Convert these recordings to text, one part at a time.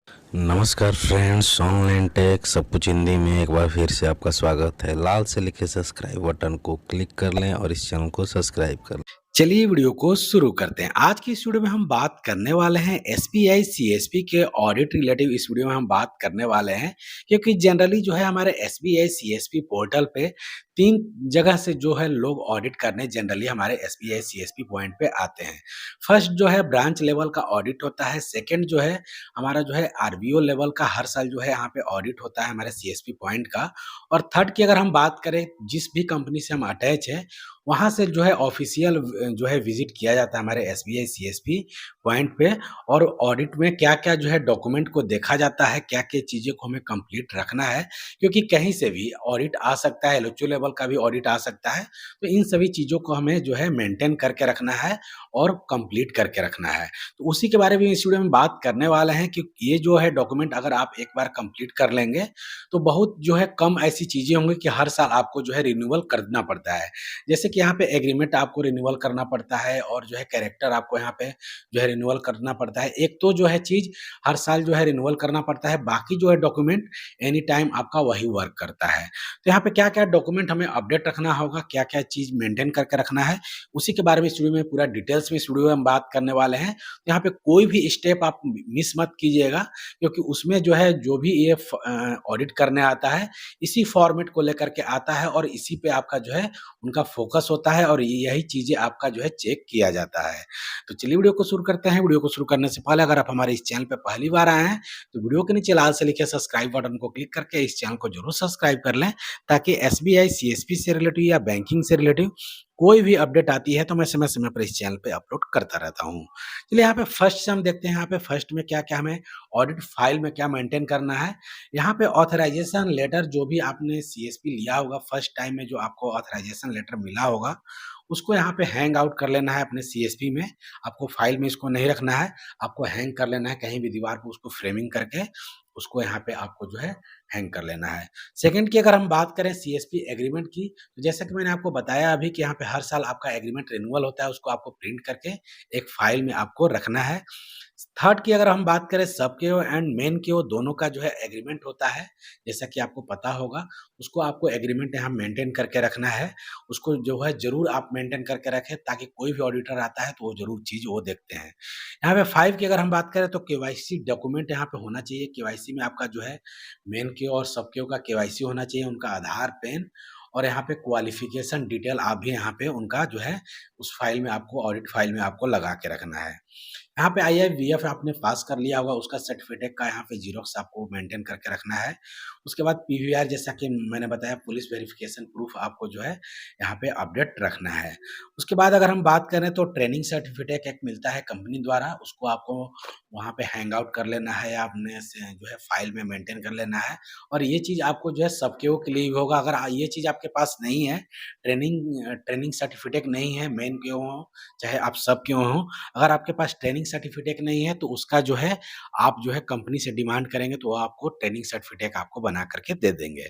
नमस्कार friends, online take सब कुछ हिंदी में एक बार फिर से आपका स्वागत है। लाल से लिखे सब्सक्राइब बटन को क्लिक कर लें और इस चैनल को सब्सक्राइब कर लें। चलिए वीडियो को शुरू करते हैं। आज की इस वीडियो में हम बात करने वाले हैं एसबीआई सीएसपी के ऑडिट रिलेटिव इस वीडियो में हम बात करने वाले हैं, क्योंकि जनरली जो है हमारे एसबीआई सीएसपी पोर्टल पे 3 जगह से जो है लोग ऑडिट करने जनरली हमारे एसबीआई सीएसपी पॉइंट पे आते हैं। फर्स्ट जो है ब्रांच लेवल का ऑडिट होता है, सेकंड जो है हमारा जो है आरबीओ लेवल का हर साल जो है यहाँ पे ऑडिट होता है हमारे सीएसपी पॉइंट का, और थर्ड की अगर हम बात करें जिस भी कंपनी से हम अटैच हैं वहाँ से जो है ऑफ़िशियल जो है विज़िट किया जाता है हमारे एसबीआई सीएसपी पॉइंट पे, और ऑडिट में क्या-क्या जो है डॉक्यूमेंट को देखा जाता है, क्या-क्या चीज़ें को हमें कंप्लीट रखना है, क्योंकि कहीं से भी ऑडिट आ सकता है, एलओसी लेवल का भी ऑडिट आ सकता है। तो इन सभी चीज़ों को हमें जो है मेंटेन करके रखना है और कंप्लीट करके रखना है। तो उसी के बारे में इस वीडियो में बात करने वाले हैं कि ये जो है डॉक्यूमेंट अगर आप एक बार कंप्लीट कर लेंगे, तो बहुत जो है कम ऐसी चीज़ें होंगी कि हर साल आपको जो है रिन्यूअल करना पड़ता है। जैसे कि यहाँ पे एग्रीमेंट आपको रिन्यूअल करना पड़ता है और जो है कैरेक्टर आपको यहाँ पे जो है रिन्यूअल करना पड़ता है। एक तो जो है चीज़ हर साल जो है रिन्यूअल करना पड़ता है, बाकी जो है डॉक्यूमेंट एनी टाइम आपका वही वर्क करता है। तो यहाँ पे क्या-क्या डॉक्यूमेंट हमें अपडेट रखना होगा, क्या-क्या चीज़ मेंटेन करके रखना है, उसी के बारे में इस वीडियो में पूरा डिटेल्स में इस वीडियो में हम बात करने वाले हैं। तो यहाँ पे कोई भी स्टेप आप मिस मत कीजिएगा, क्योंकि उसमें जो है जो भी ये ऑडिट करने आता है, इसी फॉर्मेट को लेकर के आता है और इसी पे आपका जो है उनका फ़ोकस होता है और यही चीज़ें आपका जो है चेक किया जाता है। तो चलिए वीडियो को शुरू करते हैं। वीडियो को शुरू करने से पहले अगर आप हमारे इस चैनल पे पहली बार आए हैं, तो वीडियो के नीचे लाल से लिखे सब्सक्राइब बटन को क्लिक करके इस चैनल को ज़रूर सब्सक्राइब कर लें, ताकि एसबीआई, सीएसपी से रिलेटिव या बैंकिंग से रिलेटिव कोई भी अपडेट आती है तो मैं समय-समय पर इस चैनल पे अपलोड करता रहता हूँ। चलिए यहाँ पे फर्स्ट से हम देखते हैं, यहाँ पे फर्स्ट में क्या-क्या हमें ऑडिट फाइल में क्या मेंटेन करना है। यहाँ पे ऑथराइज़ेशन लेटर जो भी आपने सीएसपी लिया होगा, फर्स्ट टाइम में जो आपको ऑथराइज़ेशन लेटर मिला होगा, उसको यहाँ पे हैंग आउट कर लेना है अपने सीएसपी में। आपको फाइल में इसको नहीं रखना है, आपको हैंग कर लेना है कहीं भी दीवार पे, उसको फ्रेमिंग करके, उसको यहाँ पे आपको जो है हैंग कर लेना है। सेकंड की अगर हम बात करें सीएसपी एग्रीमेंट की, तो जैसा कि मैंने आपको बताया अभी कि यहाँ पे हर साल आपका एग्रीमेंट रिन्यूअल होता है, उसको आपको प्रिंट करके एक फाइल में आपको रखना है। थर्ड की अगर हम बात करें सब केओ एंड मेन केओ दोनों का जो है एग्रीमेंट होता है, जैसा कि आपको पता होगा, उसको आपको एग्रीमेंट यहाँ मेंटेन करके रखना है। उसको जो है ज़रूर आप मेंटेन करके रखें, ताकि कोई भी ऑडिटर आता है तो वो ज़रूर चीज़ वो देखते हैं। यहाँ पे 5 की अगर हम बात करें तो केवाईसी डॉक्यूमेंट यहाँ पे होना चाहिए। केवाईसी में आपका जो है मेन केओ और सब केओ का केवाईसी होना चाहिए, उनका आधार, पैन और यहाँ पे क्वालिफ़िकेशन डिटेल आप भी यहाँ पे उनका जो है उस फाइल में आपको ऑडिट फाइल में आपको लगा के रखना है। यहाँ पे आईआईवीएफ आपने पास कर लिया होगा, उसका सर्टिफिकेट का यहाँ पे ज़ेरॉक्स आपको मेंटेन करके रखना है। उसके बाद पीवीआर, जैसा कि मैंने बताया, पुलिस वेरिफिकेशन प्रूफ आपको जो है यहाँ पे अपडेट रखना है। उसके बाद अगर हम बात करें तो ट्रेनिंग सर्टिफिकेट एक मिलता है कंपनी द्वारा, उसको आपको वहाँ पे हैंग आउट कर लेना है या अपने से जो है फाइल में मेंटेन कर लेना है, और ये चीज़ आपको जो है सबकेओ के लिए भी होगा। अगर ये चीज़ आपके पास नहीं है, ट्रेनिंग सर्टिफिकेट नहीं है, मेन केओ हो, चाहे आप सब केओ हो, अगर आपके पास ट्रेनिंग सर्टिफिकेट नहीं है तो उसका जो है आप जो है कंपनी से डिमांड करेंगे तो वो आपको ट्रेनिंग सर्टिफिकेट आपको बना करके दे देंगे।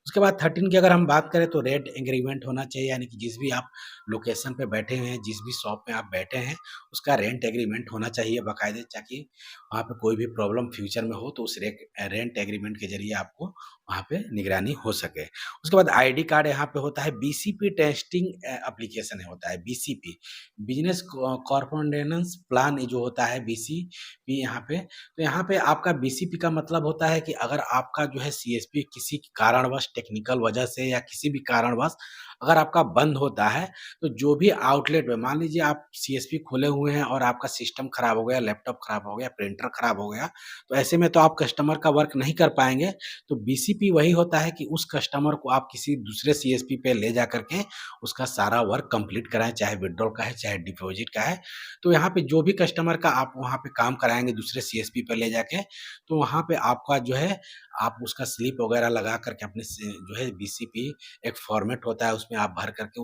उसके बाद 13 की अगर हम बात करें तो रेंट एग्रीमेंट होना चाहिए, यानी कि जिस भी आप लोकेशन पे बैठे हैं, जिस भी शॉप में आप बैठे हैं, उसका रेंट एग्रीमेंट होना चाहिए बाकायदे, ताकि वहाँ पे कोई भी प्रॉब्लम फ्यूचर में हो तो उस रेंट एग्रीमेंट के ज़रिए आपको वहाँ पे निगरानी हो सके। उसके बाद आईडी कार्ड यहाँ पे होता है, बीसीपी टेस्टिंग एप्लीकेशन होता है बीसीपी, बिज़नेस कॉरस्पॉन्डेंस प्लान जो होता है बीसीपी यहाँ पे। तो यहाँ पे आपका बीसीपी का मतलब होता है कि अगर आपका जो है सीएसपी किसी कारणवश, टेक्निकल वजह से या किसी भी कारणवश अगर आपका बंद होता है, तो जो भी आउटलेट में, मान लीजिए आप सीएसपी खोले हुए हैं और आपका सिस्टम खराब हो गया, लैपटॉप खराब हो गया, प्रिंटर खराब हो गया, तो ऐसे में तो आप कस्टमर का वर्क नहीं कर पाएँगे। तो बीसीपी वही होता है कि उस कस्टमर को आप किसी दूसरे सीएसपी पे ले जा करके उसका सारा वर्क कंप्लीट कराएँ, चाहे विथड्रॉल का है, चाहे डिपॉज़िट का है। तो यहाँ पे जो भी कस्टमर का आप वहाँ पे काम कराएँगे दूसरे सीएसपी पे ले जाके, तो वहाँ पे आपका जो है आप उसका स्लिप वगैरह लगा करके अपने से जो है बीसीपी एक फॉर्मेट होता है, उसमें आप भर करके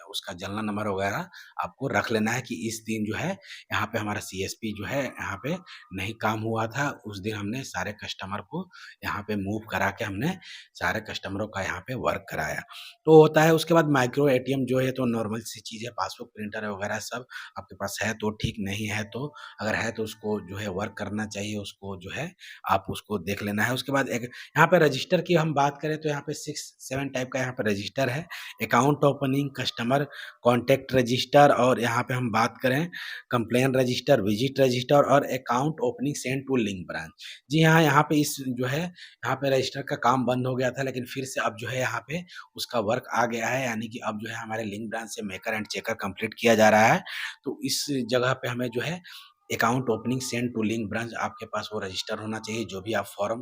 उसका जनरल नंबर वगैरह आपको रख लेना है कि इस दिन जो है यहाँ पे हमारा सीएसपी जो है यहाँ पे नहीं काम हुआ था, उस दिन हमने सारे कस्टमर को यहाँ पे मूव करा के हमने सारे कस्टमरों का यहाँ पे वर्क कराया। तो होता है उसके बाद माइक्रो एटीएम जो है तो नॉर्मल सी चीज़ है, पासबुक प्रिंटर वगैरह सब आपके पास है तो ठीक, नहीं है तो अगर है तो उसको जो है वर्क करना चाहिए, उसको जो है आप उसको देख लेना है। उसके बाद एक यहाँ पे रजिस्टर की हम बात करें तो यहाँ पे 6-7 टाइप का यहाँ पे रजिस्टर है। Account opening, customer contact register और यहाँ पे हम बात करें कंप्लेन रजिस्टर, विजिट रजिस्टर और account opening send to link branch. जी हाँ, यहाँ पे इस जो है यहाँ पे रजिस्टर का काम बंद हो गया था, लेकिन फिर से अब जो है यहाँ पे उसका वर्क आ गया है, यानी कि अब जो है हमारे लिंक ब्रांच से मेकर एंड चेकर कंप्लीट किया जा रहा है। तो इस जगह पे हमें जो है account opening send to link branch, आपके पास वो रजिस्टर होना चाहिए, जो भी आप फॉर्म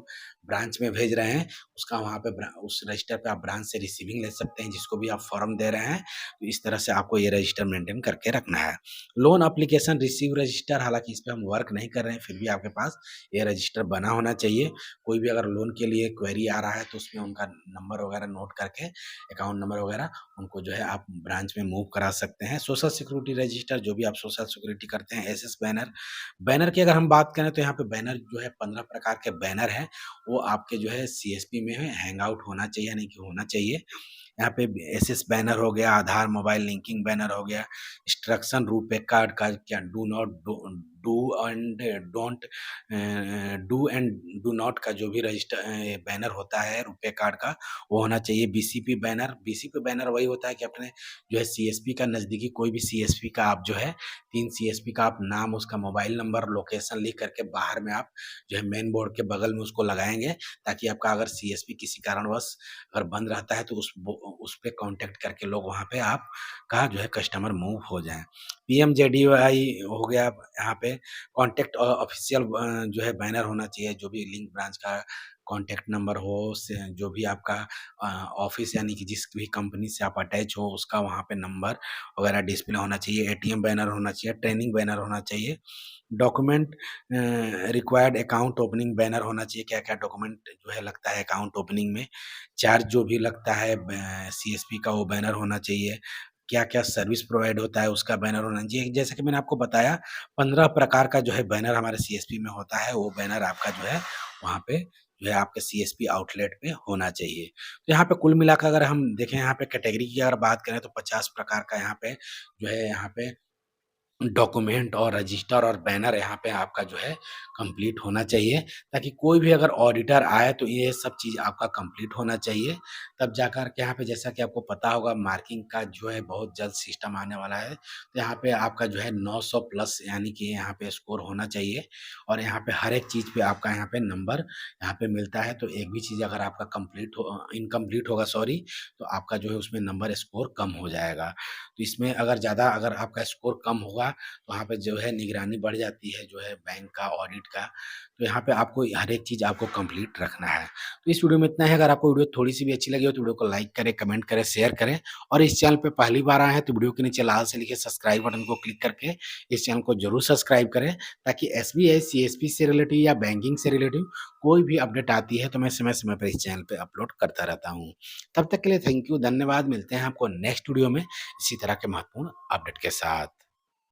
ब्रांच में भेज रहे हैं, उसका वहाँ पे उस रजिस्टर पे आप ब्रांच से रिसीविंग ले सकते हैं, जिसको भी आप फॉर्म दे रहे हैं। तो इस तरह से आपको ये रजिस्टर मेंटेन करके रखना है। लोन एप्लीकेशन रिसीव रजिस्टर, हालाँकि इस पे हम वर्क नहीं कर रहे हैं, फिर भी आपके पास ये रजिस्टर बना होना चाहिए। कोई भी अगर लोन के लिए क्वेरी आ रहा है तो उसमें उनका नंबर वगैरह नोट करके, अकाउंट नंबर वगैरह, उनको जो है आप ब्रांच में मूव करा सकते हैं। सोशल सिक्योरिटी रजिस्टर, जो भी आप सोशल सिक्योरिटी करते हैं, एसएस बैनर। बैनर की अगर हम बात करें तो यहाँ पे बैनर जो है 15 प्रकार के बैनर हैं, वो आपके जो है सीएसपी में हैंग आउट होना चाहिए, यानी कि होना चाहिए। यहाँ पे एसएस बैनर हो गया, आधार मोबाइल लिंकिंग बैनर हो गया, इंस्ट्रक्शन रुपे कार्ड का क्या do not do and don't do and do not का जो भी बैनर होता है रुपे कार्ड का, वो होना चाहिए। बीसीपी बैनर वही होता है कि अपने जो है सीएसपी का नज़दीकी कोई भी सीएसपी का आप जो है 3 सीएसपी का आप नाम, उसका मोबाइल नंबर, लोकेशन लिख करके बाहर में आप जो है मेन बोर्ड के बगल में उसको लगाएँगे, ताकि आपका अगर सीएसपी किसी कारणवश अगर बंद रहता है तो उस पे कॉन्टैक्ट करके लोग वहाँ पे आपका जो है कस्टमर मूव हो जाएँ। पीएमजेडीवाई हो गया, यहाँ पे कॉन्टैक्ट ऑफ़िशियल जो है बैनर होना चाहिए, जो भी लिंक ब्रांच का कॉन्टैक्ट नंबर हो, से जो भी आपका ऑफ़िस, यानी कि जिस भी कंपनी से आप अटैच हो, उसका वहाँ पे नंबर वगैरह डिस्प्ले होना चाहिए, एटीएम बैनर होना चाहिए, ट्रेनिंग बैनर होना चाहिए, document required account opening banner होना चाहिए, क्या-क्या डॉक्यूमेंट जो है लगता है अकाउंट ओपनिंग में, चार्ज जो भी लगता है सीएसपी का, वो बैनर होना चाहिए, क्या-क्या सर्विस प्रोवाइड होता है उसका बैनर होना चाहिए। जैसा कि मैंने आपको बताया 15 प्रकार का जो है बैनर हमारे सीएसपी में होता है, वो बैनर आपका जो है वहाँ पे जो है आपके सीएसपी आउटलेट पे होना चाहिए। तो यहाँ पे कुल मिलाकर अगर हम देखें, यहाँ पे कैटेगरी की अगर बात करें तो 50 प्रकार का यहाँ पे जो है यहाँ पे डॉक्यूमेंट और रजिस्टर और बैनर यहाँ पे आपका जो है कंप्लीट होना चाहिए, ताकि कोई भी अगर ऑडिटर आए तो ये सब चीज़ आपका कंप्लीट होना चाहिए। तब जाकर के यहाँ पे, जैसा कि आपको पता होगा, मार्किंग का जो है बहुत जल्द सिस्टम आने वाला है। तो यहाँ पे आपका जो है 900 प्लस, यानी कि यहाँ पे स्कोर होना चाहिए, और यहाँ पे हर एक चीज़ पे आपका यहाँ पे नंबर यहाँ पे मिलता है। तो एक भी चीज़ अगर आपका इनकम्प्लीट होगा, सॉरी, तो आपका जो है उसमें नंबर स्कोर कम हो जाएगा। तो इसमें अगर आपका स्कोर कम होगा, तो वहाँ पे जो है निगरानी बढ़ जाती है, जो है बैंक का, ऑडिट का। तो यहाँ पे आपको हर एक चीज़ आपको कंप्लीट रखना है। तो इस वीडियो में इतना है। अगर आपको वीडियो थोड़ी-सी भी अच्छी लगी हो तो वीडियो को लाइक करें, कमेंट करें, शेयर करें, और इस चैनल पे पहली बार आए हैं तो वीडियो के नीचे लाल से लिखे सब्सक्राइब बटन को क्लिक करके इस चैनल को ज़रूर सब्सक्राइब करें, ताकि एसबीआई, सीएसपी से रिलेटिव या बैंकिंग से रिलेटिव कोई भी अपडेट आती है तो मैं समय-समय पे इस चैनल पे अपलोड करता रहता हूँ। तब तक के लिए थैंक यू, धन्यवाद। मिलते हैं आपको नेक्स्ट वीडियो में इसी तरह के महत्वपूर्ण अपडेट के साथ।